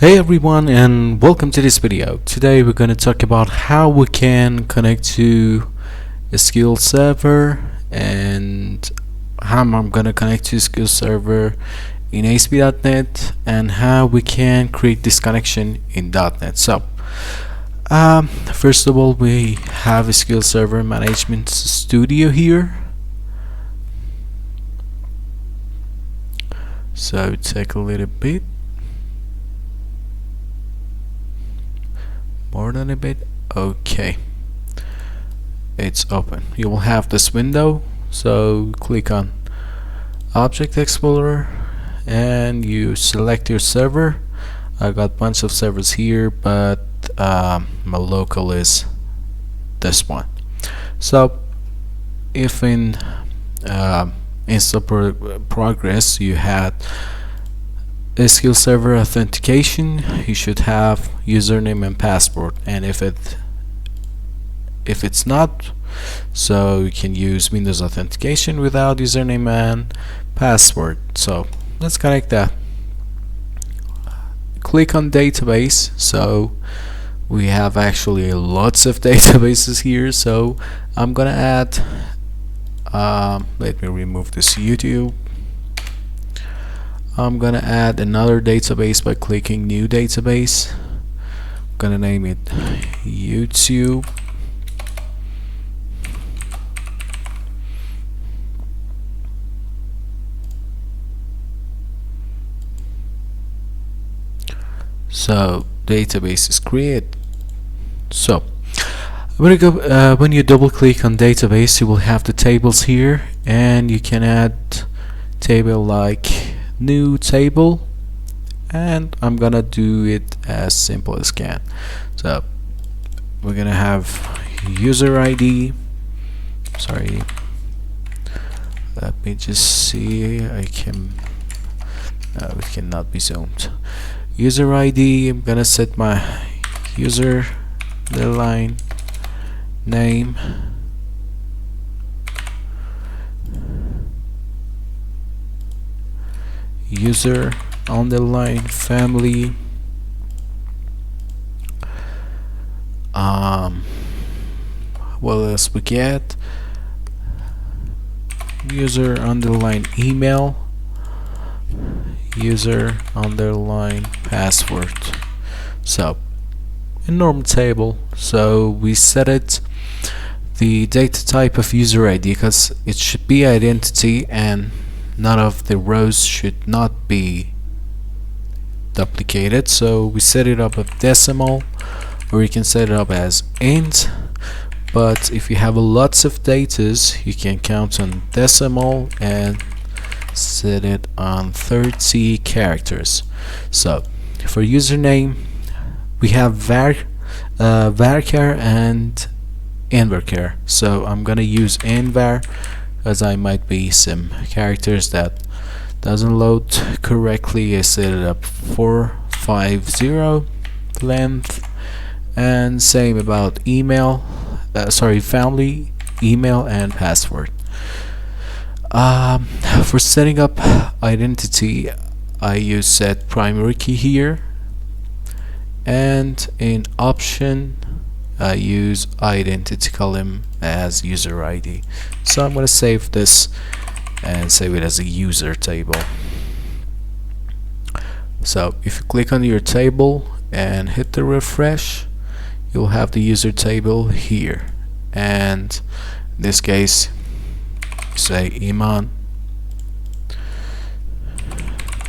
Hey everyone, and welcome to this video. Today we're going to talk about how we can connect to SQL Server and how I'm going to connect to SQL Server in ASP.NET and how we can create this connection in .NET. So first of all, we have SQL Server Management Studio here. So take a little bit. More than a bit. Okay, it's open. You will have this window, so click on Object Explorer and you select your server. I got a bunch of servers here, but my local is this one. So if in progress you had SQL Server authentication, you should have username and password, and if it's not, so you can use Windows authentication without username and password. So let's connect that. Click on database. So we have actually lots of databases here, so I'm gonna add let me remove this YouTube. I'm gonna add another database by clicking new database. I'm gonna name it YouTube. So database is created. So when you double click on database, you will have the tables here, and you can add table like new table, and I'm gonna do it as simple as can. So we're gonna have user ID. Sorry, let me just see. I can no, it cannot be zoomed. User ID, I'm gonna set my user line name, user underline family, what else we get, user underline email, user underline password. So a normal table. So we set it the data type of user ID because it should be identity and none of the rows should not be duplicated. So we set it up with decimal, or you can set it up as int, but if you have lots of datas, you can count on decimal and set it on 30 characters. So for username, we have varchar and invarchar. So I'm gonna use invar as I might be some characters that doesn't load correctly. I set it up 450 length, and same about email, family, email and password. For setting up identity, I use set primary key here, and in option I use identity column as user ID. So I'm going to save this and save it as a user table. So if you click on your table and hit the refresh, you'll have the user table here, and in this case say Iman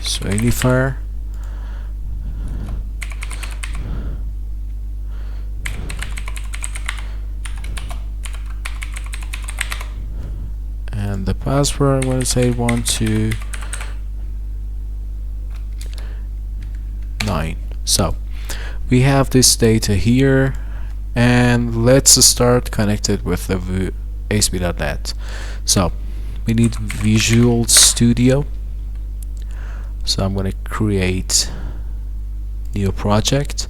Soinifar, and the password I'm going to say 129. So we have this data here, and let's start connected with the ASP.NET. So we need Visual Studio. So I'm going to create new project.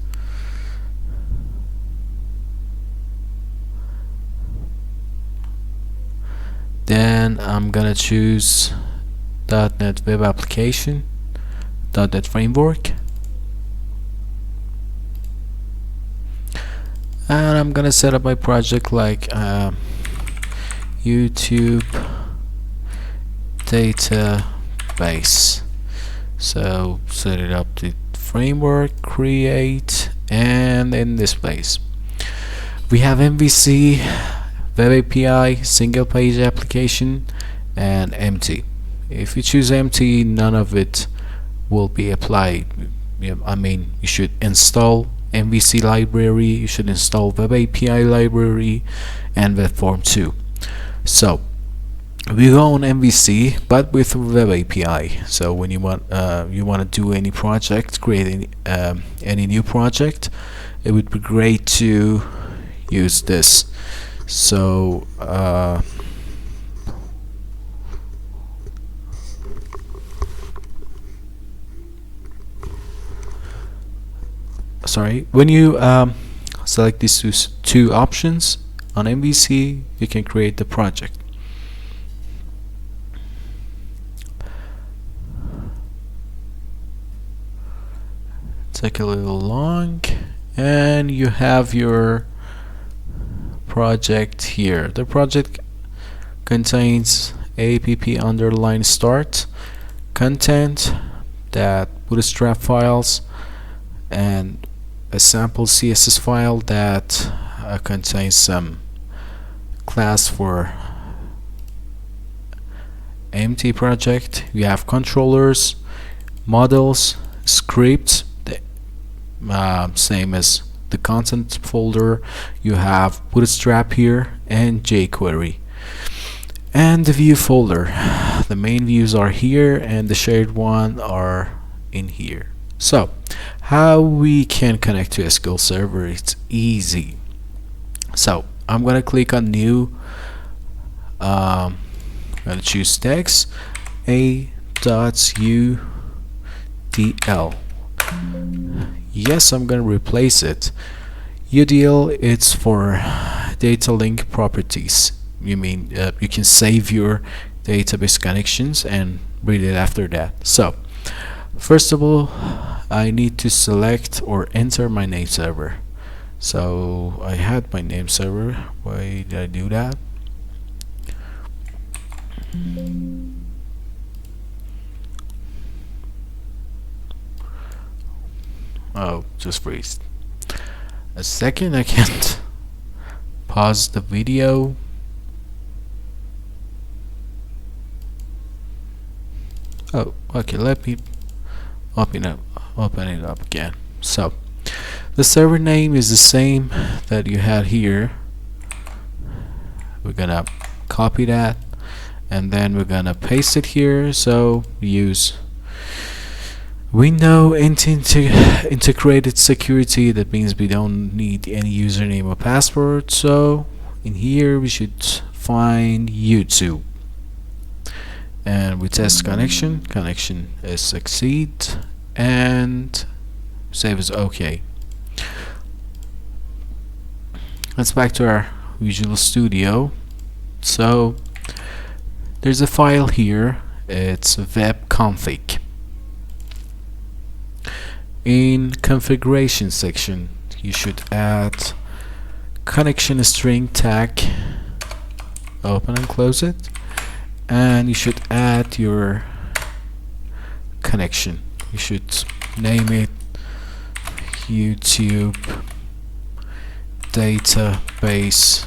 Then I'm gonna choose .NET Web Application, .NET Framework, I'm gonna set up my project like YouTube database. So set it up to framework, create, and in this place we have MVC, Web API, single page application, and empty. If you choose empty, none of it will be applied. I mean, you should install MVC library, you should install Web API library, and Web Form 2. So we go on MVC, but with Web API. So when you want to do any project, create any new project, it would be great to use this. So sorry, when you select these two options on MVC, you can create the project. Take a little long, and you have your project here. The project contains app_start, content, that bootstrap files, and a sample CSS file that contains some class for empty project. You have controllers, models, scripts, same as the content folder. You have bootstrap here and jQuery, and the view folder. The main views are here and the shared one are in here. So how we can connect to SQL Server? It's easy. So I'm gonna click on new. I'm gonna choose text a.udl. Yes, I'm gonna replace it. UDL, it's for data link properties. You mean you can save your database connections and read it after that. So first of all, I need to select or enter my name server. So I had my name server. Why did I do that? Oh, just freeze. A second, I can't pause the video. Oh, okay, let me open it up again. So the server name is the same that you had here. We're gonna copy that and then we're gonna paste it here. So we use window integrated security. That means we don't need any username or password. So in here we should find YouTube, and we test connection is succeed, and save as OK. Let's back to our Visual Studio. So there's a file here, it's web config. In configuration section you should add connection string tag, open and close it, and you should add your connection. You should name it YouTube database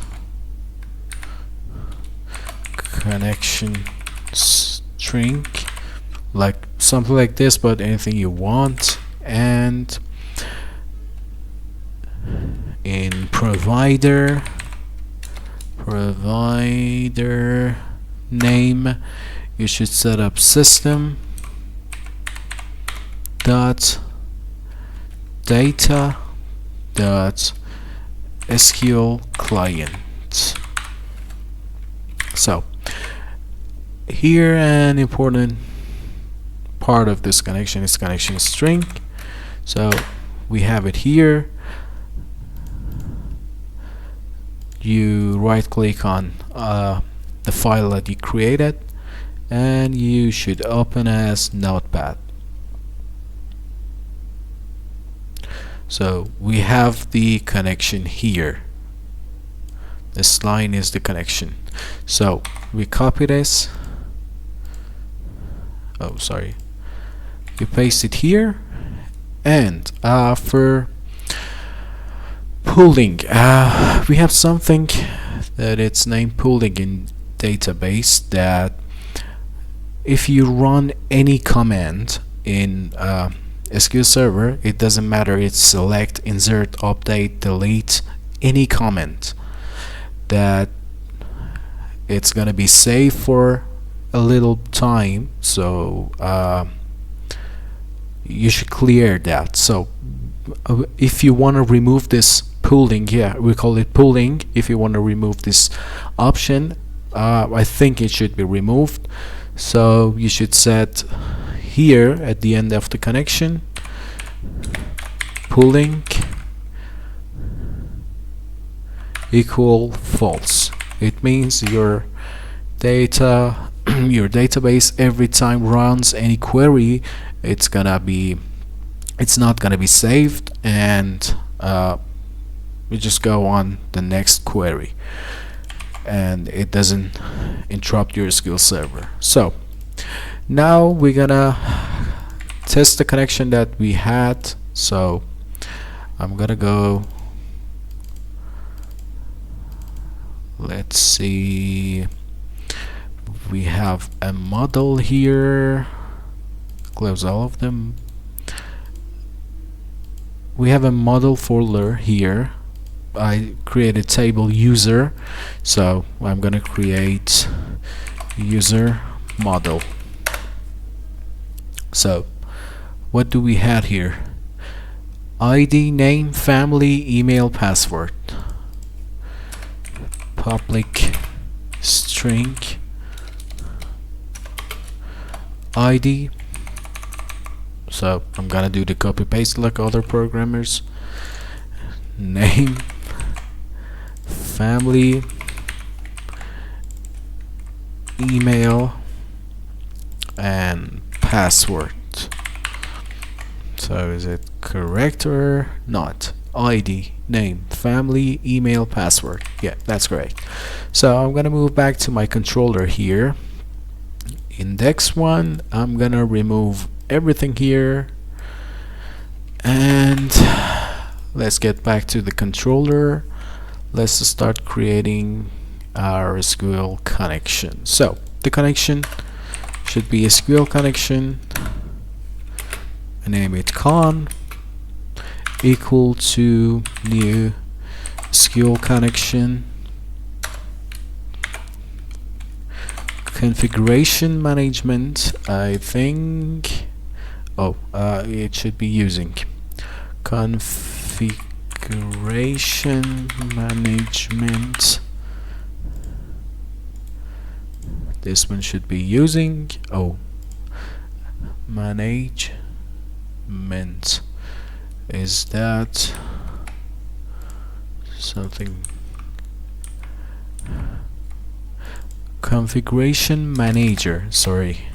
connection string, like something like this, but anything you want. And in provider name you should set up system dot data dot SQL client. So here an important part of this connection is connection string. So we have it here. You right click on the file that you created and you should open as Notepad. So we have the connection here. This line is the connection. So we copy this. Oh, sorry. You paste it here, and for pooling, we have something that it's named pooling in database, that if you run any command in SQL Server, it doesn't matter, it's select, insert, update, delete, any comment, that it's gonna be saved for a little time. So you should clear that. So if you want to remove this pooling, yeah, we call it pooling. If you want to remove this option, I think it should be removed. So you should set here at the end of the connection, pooling equal false. It means your data your database every time runs any query, it's not gonna be saved, and we just go on the next query, and it doesn't interrupt your SQL Server. So now we're gonna test the connection that we had. So I'm gonna go, let's see, we have a model here, close all of them. We have a model folder here. I created table user, so I'm gonna create user model. So what do we have here? ID, name, family, email, password, public string, ID. So I'm gonna do the copy paste like other programmers. Name, family, email, and password. So is it correct or not? ID, name, family, email, password. Yeah, that's correct. So I'm gonna move back to my controller here. Index 1, I'm gonna remove everything here, and let's get back to the controller. Let's start creating our SQL connection. So the connection should be SQL connection, name it con, equal to new SQL connection, configuration management. I think it should be using configuration management. This one should be using management. Is that something? Configuration manager, sorry.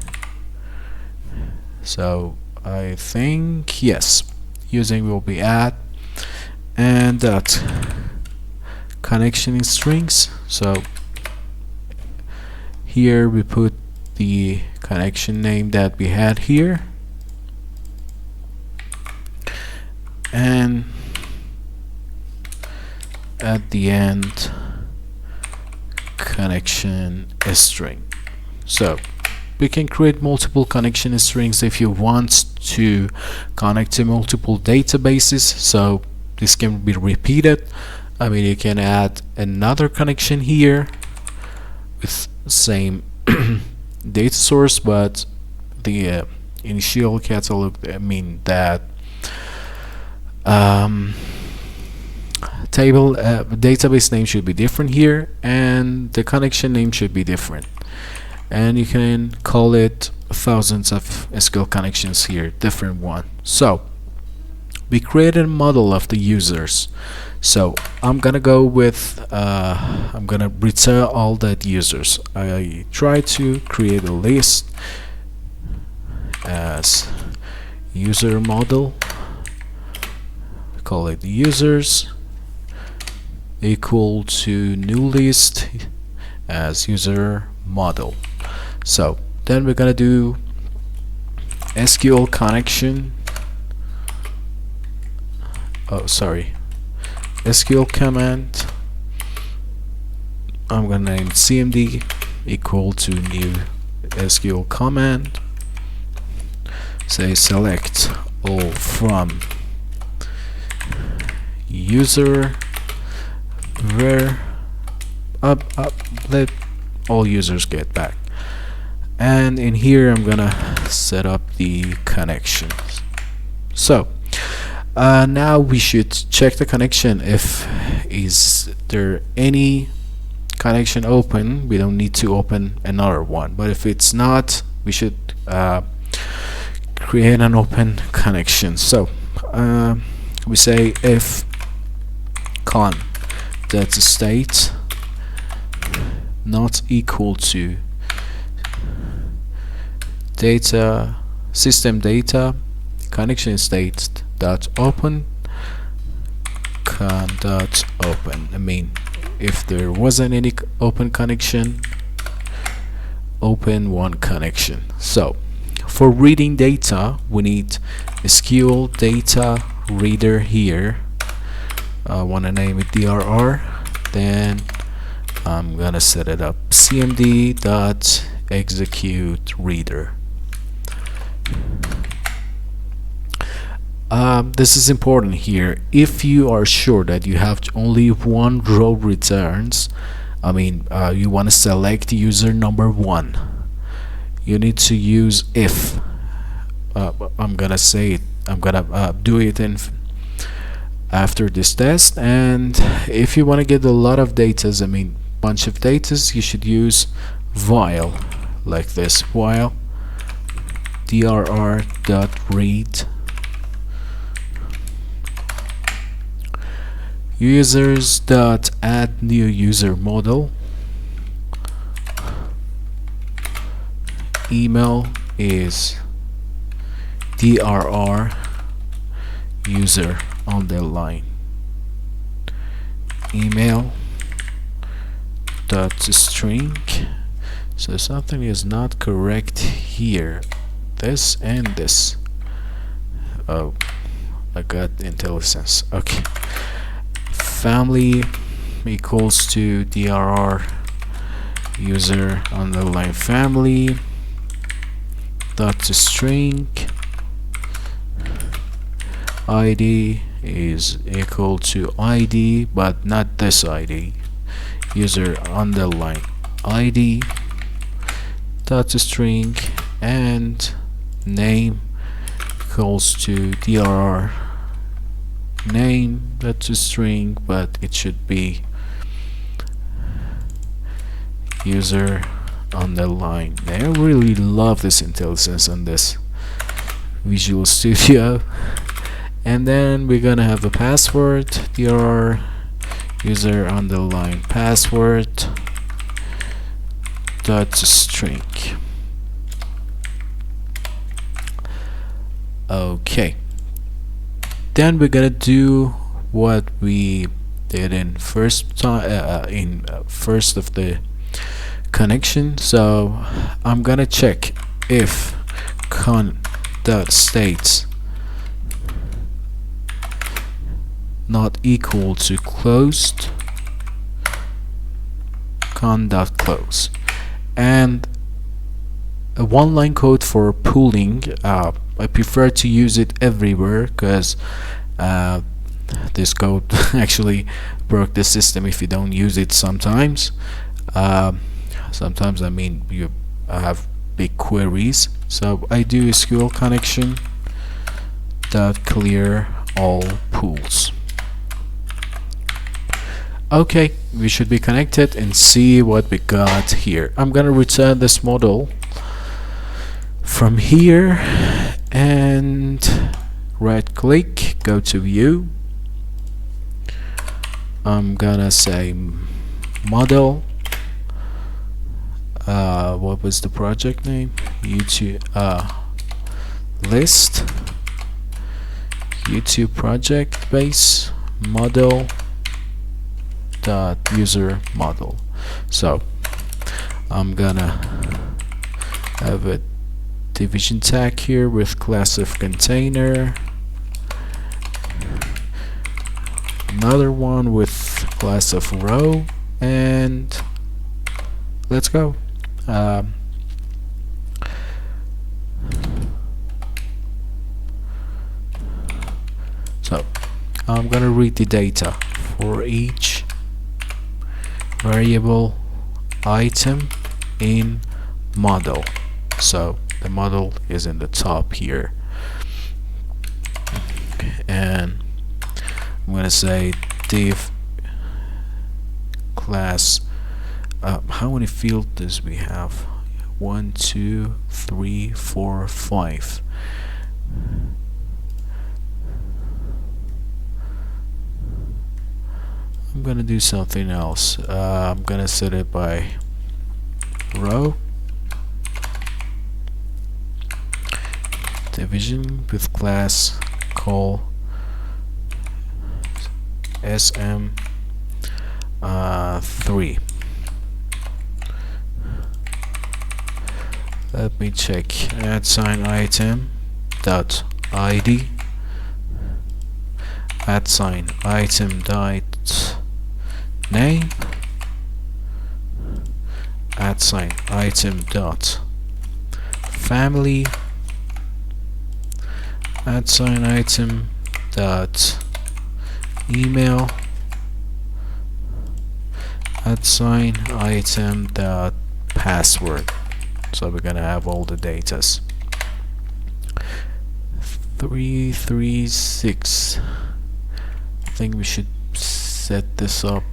So I think yes, using will be add, and that connection strings. So here we put the connection name that we had here, and at the end connection string. So we can create multiple connection strings if you want to connect to multiple databases, so this can be repeated. I mean, you can add another connection here with same data source, but the initial catalog, I mean that table database name should be different here, and the connection name should be different, and you can call it thousands of SQL connections here, different one. So we created a model of the users. So I'm gonna go with I'm gonna return all that users. I try to create a list as user model, call it users, equal to new list as user model. So then we're gonna do SQL connection. SQL command. I'm gonna name cmd equal to new SQL command. Say select all from user where let all users get back, and in here I'm gonna set up the connections. So now we should check the connection. If is there any connection open, we don't need to open another one, but if it's not, we should create an open connection. So we say if con data state not equal to data system data connection state dot open con dot open. I mean, if there wasn't any open connection, open one connection. So for reading data, we need SQL data reader here. I want to name it DRR. Then I'm gonna set it up cmd dot execute reader. This is important here. If you are sure that you have only one row returns, I mean you want to select user number 1, you need to use if. I'm gonna say it, I'm gonna do it in after this test. And if you want to get a lot of datas, I mean bunch of datas, you should use while like this, while drr dot read users dot add new user model, email is drr user underline email dot string. So something is not correct here, this and this. Oh, I got IntelliSense. Okay, family equals to drr user underline family dot string, id is equal to id but not this id, user underline id dot string, and name equals to drr name dot string, but it should be user underline. I really love this IntelliSense on this Visual Studio. And then we're gonna have a password, drr user underline password dot string. Okay, then we're gonna do what we did in first time first of the connection. So I'm gonna check if con dot states not equal to closed con dot close, and a one-line code for pooling. I prefer to use it everywhere because this code actually broke the system if you don't use it sometimes. Sometimes I mean you have big queries, so I do SQL connection dot clear all pools. Okay, we should be connected and see what we got here. I'm gonna return this model from here and right click, go to view. I'm gonna say model, what was the project name? YouTube list, YouTube project base model dot user model. So I'm gonna have a division tag here with class of container, another one with class of row, and let's go. So I'm gonna read the data for each variable item in model. So the model is in the top here, and I'm gonna say div class. How many fields does we have? 1, 2, 3, 4, 5. I'm gonna do something else. I'm gonna set it by row, division with class call sm3. Let me check. Add sign item dot id, add sign item dot name, add sign item dot family, add sign item dot email, add sign item dot password. So we're gonna have all the datas. 336. I think we should set this up.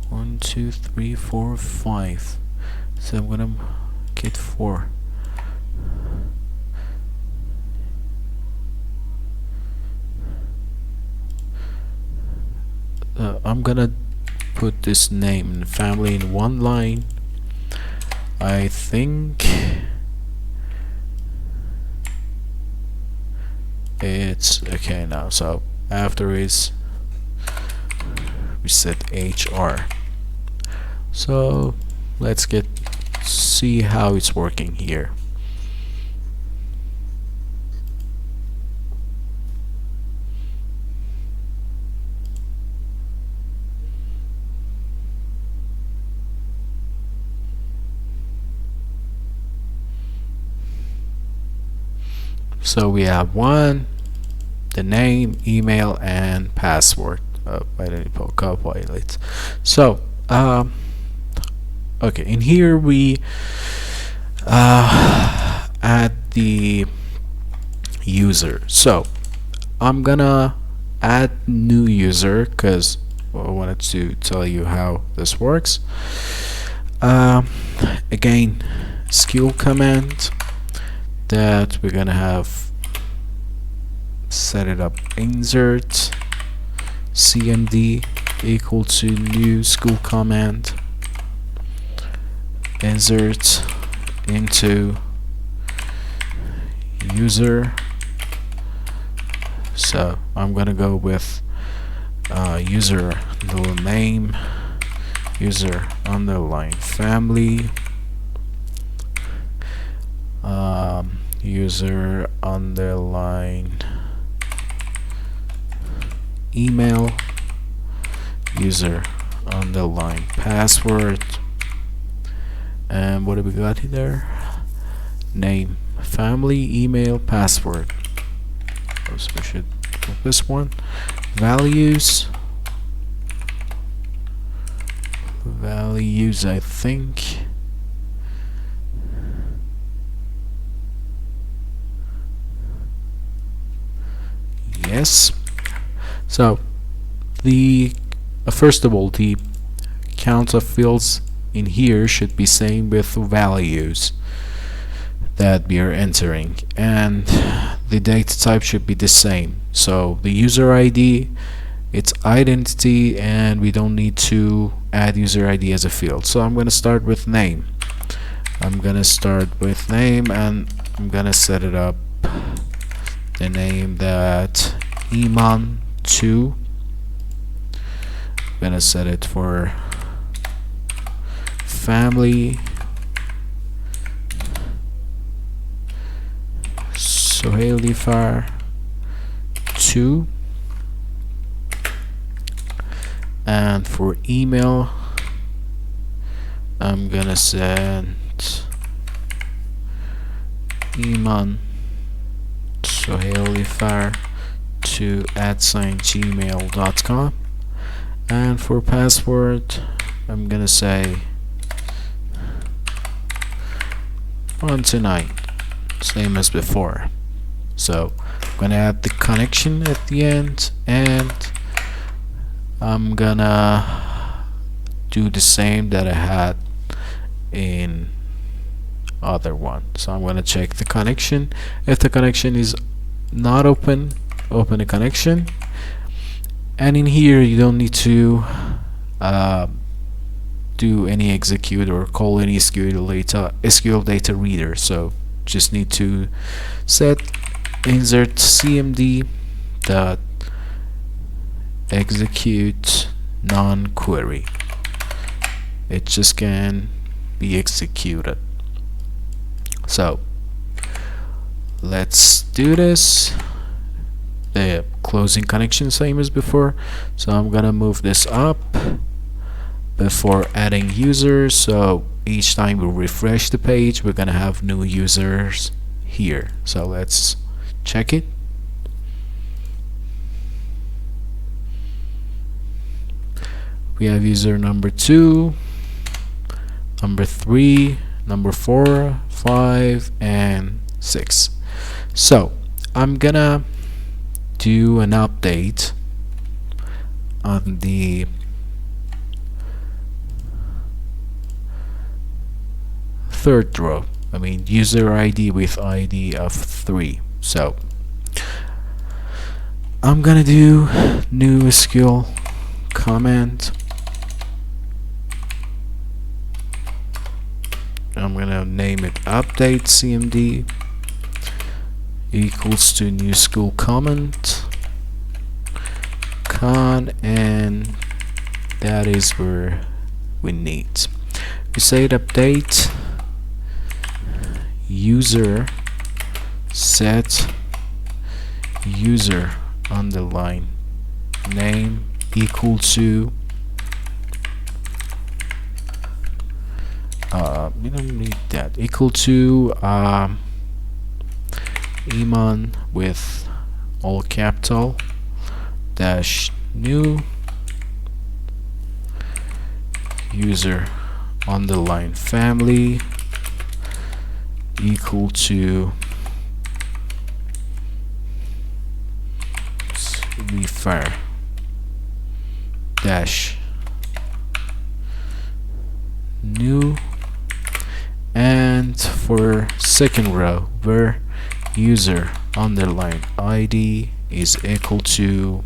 1, 2, 3, 4, 5. So I'm gonna get 4. I'm gonna put this name and family in one line. I think it's okay now. So after is we set HR. So let's see how it's working here. So we have one, the name, email, and password. I didn't copilot. So okay, in here we add the user. So I'm gonna add new user because I wanted to tell you how this works. Again, SQL command that we're gonna have set it up, insert cmd equal to new SQL command, insert into user. So I'm gonna go with user underline name, user underline family, user underline email, user underline password, and what do we got there? Name, family, email, password. So we should put this one. Values, I think. Yes. So the first of all, the count of fields in here should be same with values that we are entering, and the data type should be the same. So the user ID, its identity, and we don't need to add user ID as a field. So I'm going to start with name. I'm going to start with name, and I'm going to set it up the name that Iman2 gonna set it for family Sohailifar 2, and for email I'm gonna send Iman Sohailifar to @gmail.com, and for password I'm gonna say 129, same as before. So I'm gonna add the connection at the end, and I'm gonna do the same that I had in other one. So I'm gonna check the connection. If the connection is not open, open the connection, and in here you don't need to do any execute or call any SQL data reader. So just need to set insert cmd dot execute non-query. It just can be executed. So let's do this. The closing connection same as before, so I'm gonna move this up before adding users. So each time we refresh the page, we're gonna have new users here. So let's check it. We have user number 2, number 3, number 4, 5, and 6. So I'm gonna do an update on the third row. I mean user ID with ID of 3. So I'm gonna do new SQL comment. I'm gonna name it update cmd equals to new SQL comment con, and that is where we need. We say update user set user underline name equal to we don't need that, equal to Iman with all capital dash new user underline family equal to refer dash new, and for second row where user underline ID is equal to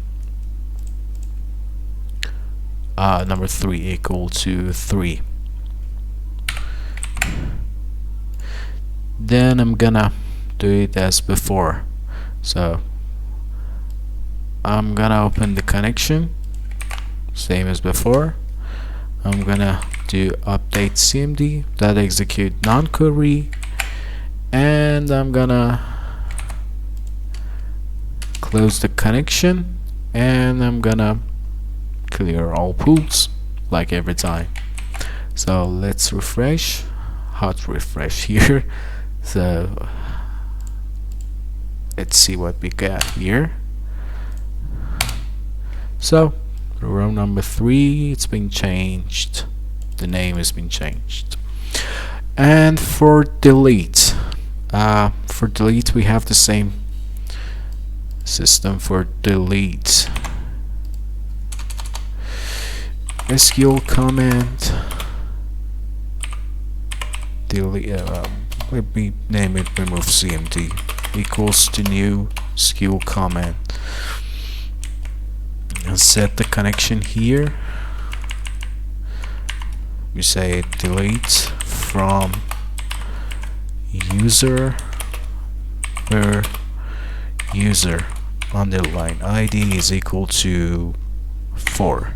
number 3 equal to 3. Then I'm gonna do it as before. So I'm gonna open the connection same as before. I'm gonna do update cmd that execute non-query, and I'm gonna close the connection, and I'm gonna clear all pools like every time. So let's refresh, hot refresh here. So let's see what we got here. So row number 3, it's been changed, the name has been changed. And for delete we have the same system for delete. SQL command delete, let me name it remove cmd equals to new SQL command, and set the connection here. We say delete from user where user underline ID is equal to 4.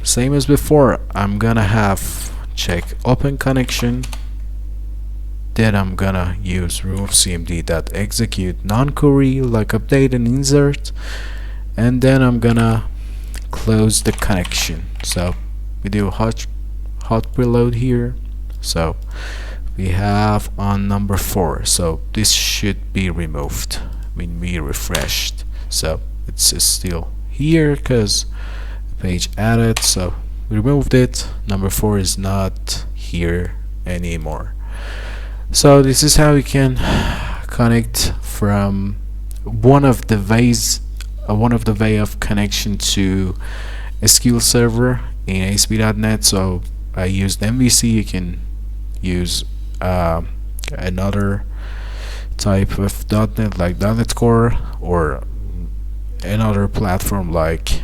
same as before, I'm gonna have check open connection, then I'm gonna use remove cmd.execute non-query like update and insert, and then I'm gonna close the connection. So we do hot preload here, so we have on number 4, so this should be removed when we refreshed. So it's still here because the page added, so we removed it. Number 4 is not here anymore. So this is how you can connect from one of the ways of connection to SQL Server in ASP.NET. So I used MVC. You can use another type of .NET like .NET Core, or another platform like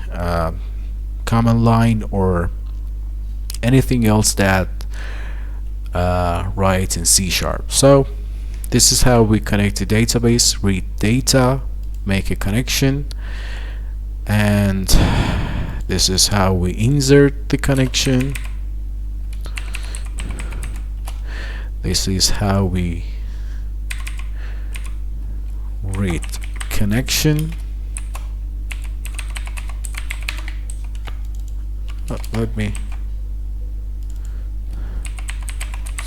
Command Line, or anything else that writes in C#. So this is how we connect to database, read data, make a connection, and this is how we insert the connection. This is how we read connection. Let me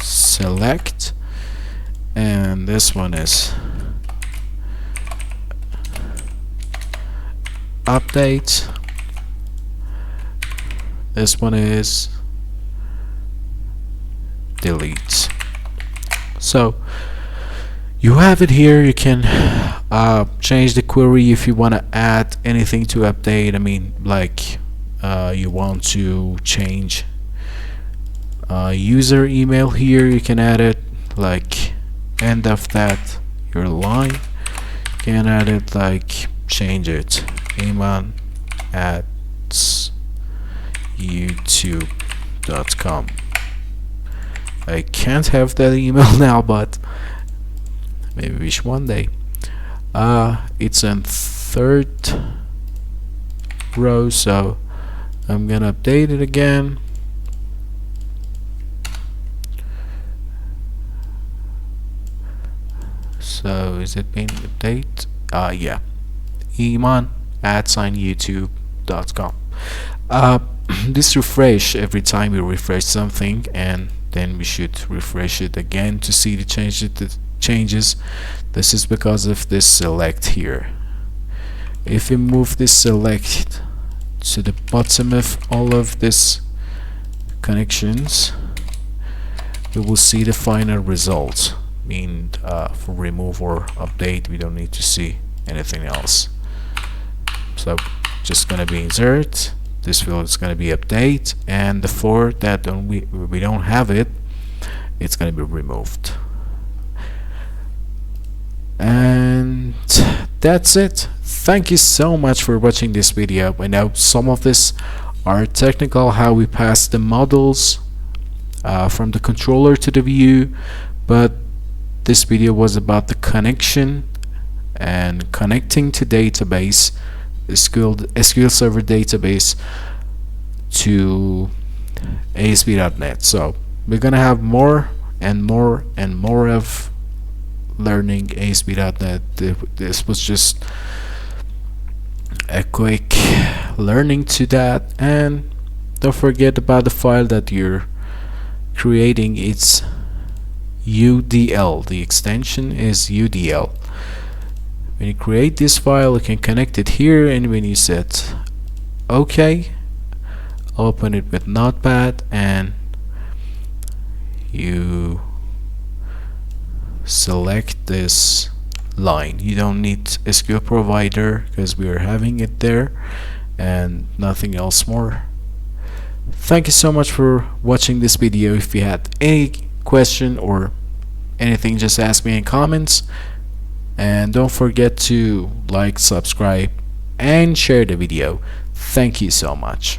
select, and this one is update. This one is delete. So you have it here. You can change the query if you want to add anything to update. I mean, like you want to change user email here, you can add it like end of that your line. You can add it like change it Iman at youtube.com. I can't have that email now, but maybe wish one day. It's in third row, so I'm gonna update it again. So is it being updated? Yeah, Iman at youtube.com. This refresh every time we refresh something, and then we should refresh it again to see the changes. This is because of this select here. If we move this select to the bottom of all of this connections, we will see the final result. Mean for remove or update, we don't need to see anything else. So just gonna be insert. This field is gonna be update, and the 4 that we don't have it, it's gonna be removed. And that's it. Thank you so much for watching this video. I know some of this are technical, how we pass the models from the controller to the view, but this video was about the connection and connecting to database, SQL Server database, to ASP.NET. So we're gonna have more and more and more of learning ASP.NET. This was just a quick learning to that, and don't forget about the file that you're creating. It's UDL. The extension is UDL. When you create this file, you can connect it here, and when you set OK, open it with Notepad, and you select this line. You don't need SQL provider because we are having it there, and nothing else more. Thank you so much for watching this video. If you had any question or anything, just ask me in comments, and don't forget to like, subscribe, and share the video. Thank you so much.